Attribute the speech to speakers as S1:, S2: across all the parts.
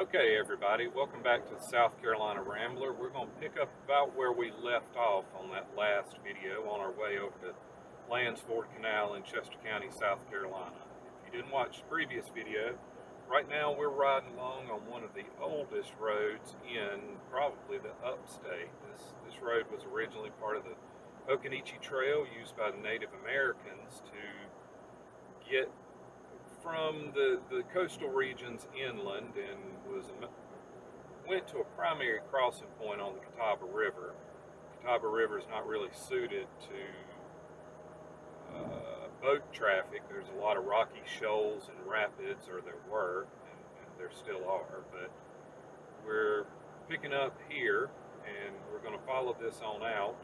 S1: Okay, everybody, welcome back to the South Carolina Rambler. We're going to pick up about where we left off on that last video on our way over to Landsford Canal in Chester County, South Carolina. If you didn't watch the previous video, right now we're riding along on one of the oldest roads in probably the upstate. This road was originally part of the Occoneechee Trail used by the Native Americans to get from the coastal regions inland and went to a primary crossing point on the Catawba River. Catawba River is not really suited to boat traffic. There's a lot of rocky shoals and rapids, or there were, and there still are, but we're picking up here and we're going to follow this on out.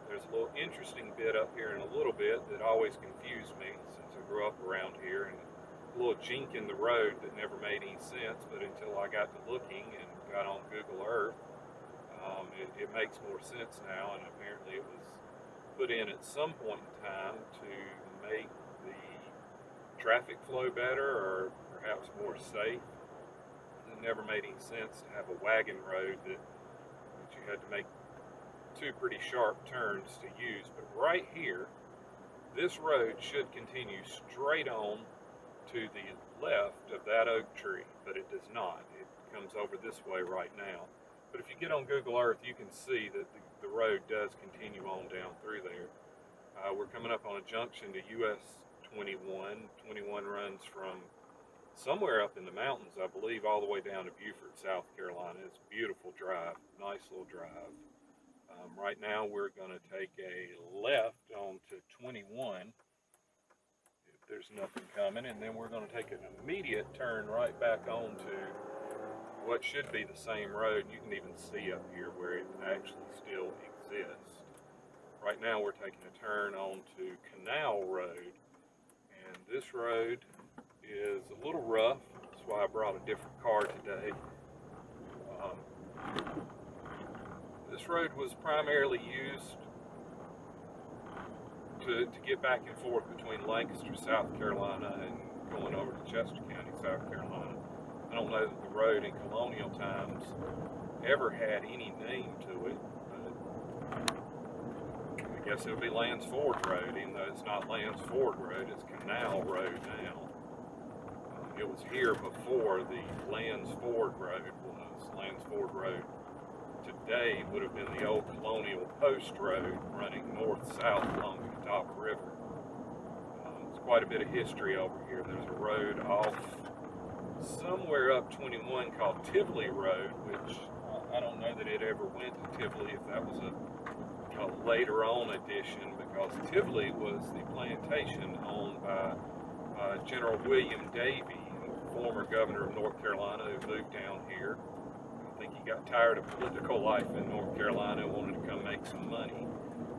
S1: There's a little interesting bit up here in a little bit that always confused me since I grew up around here, and a little jink in the road that never made any sense, but until I got to looking and got on Google Earth, it makes more sense now, and apparently it was put in at some point in time to make the traffic flow better or perhaps more safe. It never made any sense to have a wagon road that you had to make two pretty sharp turns to use. But right here, this road should continue straight on to the left of that oak tree, but it does not. It comes over this way right now. But if you get on Google Earth, you can see that the road does continue on down through there. We're coming up on a junction to US 21. 21 runs from somewhere up in the mountains, I believe, all the way down to Beaufort, South Carolina. It's a beautiful drive, nice little drive. Right now we're going to take a left onto 21 if there's nothing coming, and then we're going to take an immediate turn right back onto what should be the same road. You can even see up here where it actually still exists. Right now we're taking a turn onto Canal Road, and this road is a little rough. That's why I brought a different car today. This road was primarily used to get back and forth between Lancaster, South Carolina, and going over to Chester County, South Carolina. I don't know that the road in colonial times ever had any name to it, but I guess it would be Landsford Road, even though it's not Landsford Road, it's Canal Road now. It was here before the Landsford Road was. Landsford Road today would have been the old colonial post road running north-south along the Catawba River. There's quite a bit of history over here. There's a road off somewhere up 21 called Tivoli Road, which I don't know that it ever went to Tivoli, if that was a later on addition, because Tivoli was the plantation owned by General William Davie, former governor of North Carolina, who moved down here. I think he got tired of political life in North Carolina and wanted to come make some money.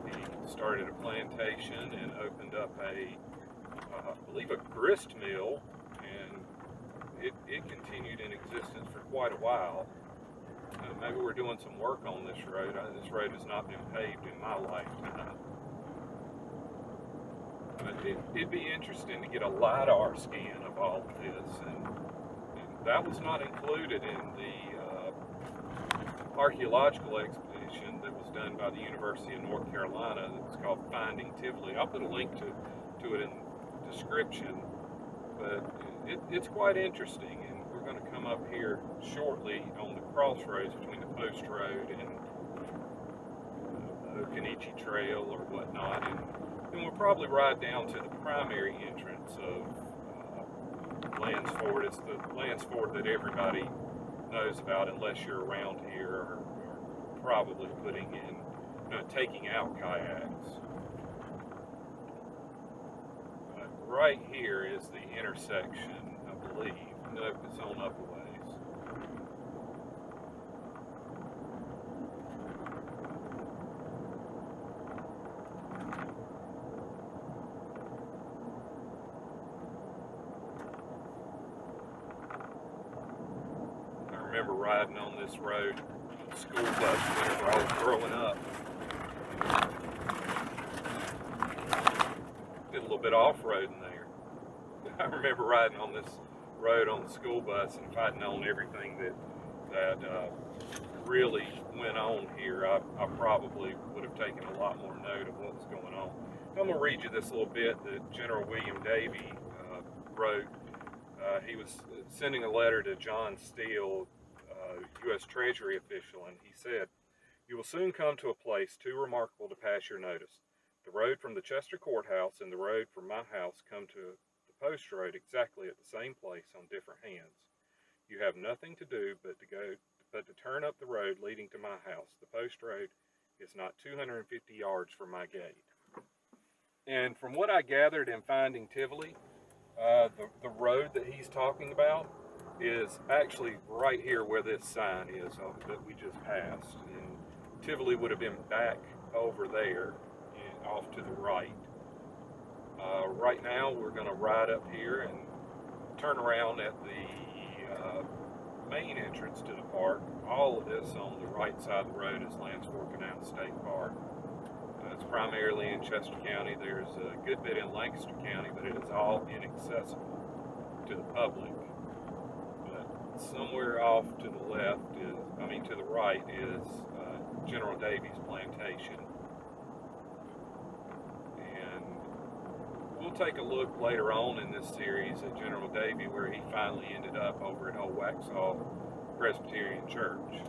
S1: He started a plantation and opened up I believe a grist mill, and it continued in existence for quite a while. Maybe we're doing some work on this road. This road has not been paved in my lifetime. But it'd be interesting to get a LiDAR scan of all of this, and that was not included in the archaeological expedition that was done by the University of North Carolina that was called Finding Tivoli. I'll put a link to it in the description, but it's quite interesting, and we're going to come up here shortly on the crossroads between the Post Road and the Occoneechee Trail or whatnot, and then we'll probably ride down to the primary entrance of Landsford. It's the Landsford that everybody knows about, unless you're around here or probably putting in, taking out kayaks. But right here is the intersection, I believe. Nope, it's on up a ways. I remember riding on this road, school bus, whenever I was growing up. Did a little bit of off-roading there. I remember riding on this rode on the school bus, and if I'd known everything that really went on here, I probably would have taken a lot more note of what was going on. I'm going to read you this little bit that General William Davie wrote. He was sending a letter to John Steele, U.S. Treasury official, and he said, "You will soon come to a place too remarkable to pass your notice. The road from the Chester Courthouse and the road from my house come to the post road exactly at the same place on different hands. You have nothing to do but to turn up the road leading to my house. The post road is not 250 yards from my gate." And from what I gathered in finding Tivoli, the road that he's talking about is actually right here where this sign is that we just passed. And Tivoli would have been back over there and off to the right. Right now we're going to ride up here and turn around at the main entrance to the park. All of this on the right side of the road is Landsford Canal State Park. It's primarily in Chester County. There's a good bit in Lancaster County, but it is all inaccessible to the public. But somewhere off to the left to the right is General Davie's plantation. And we'll take a look later on in this series at General Davie, where he finally ended up over at Old Waxhaw Presbyterian Church.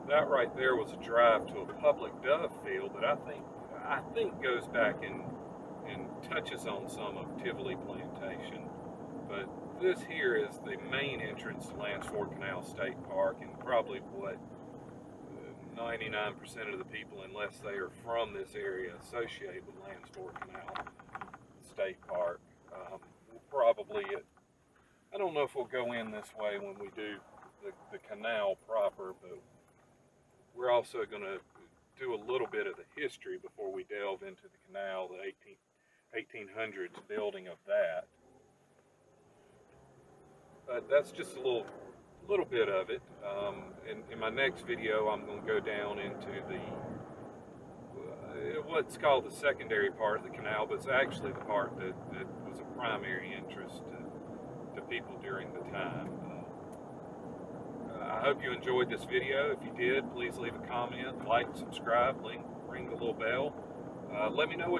S1: That right there was a drive to a public dove field that I think goes back and touches on some of Tivoli Plantation. But this here is the main entrance to Landsford Canal State Park, and probably what 99% of the people, unless they are from this area, associate with Landsford Canal State Park. We'll probably, I don't know if we'll go in this way when we do the canal proper, but we're also going to do a little bit of the history before we delve into the canal, the 1800s building of that. But that's just a little bit of it. In my next video, I'm going to go down into what's called the secondary part of the canal, but it's actually the part that was of primary interest to people during the time. I hope you enjoyed this video. If you did, please leave a comment, like, subscribe, ring the little bell. Let me know what you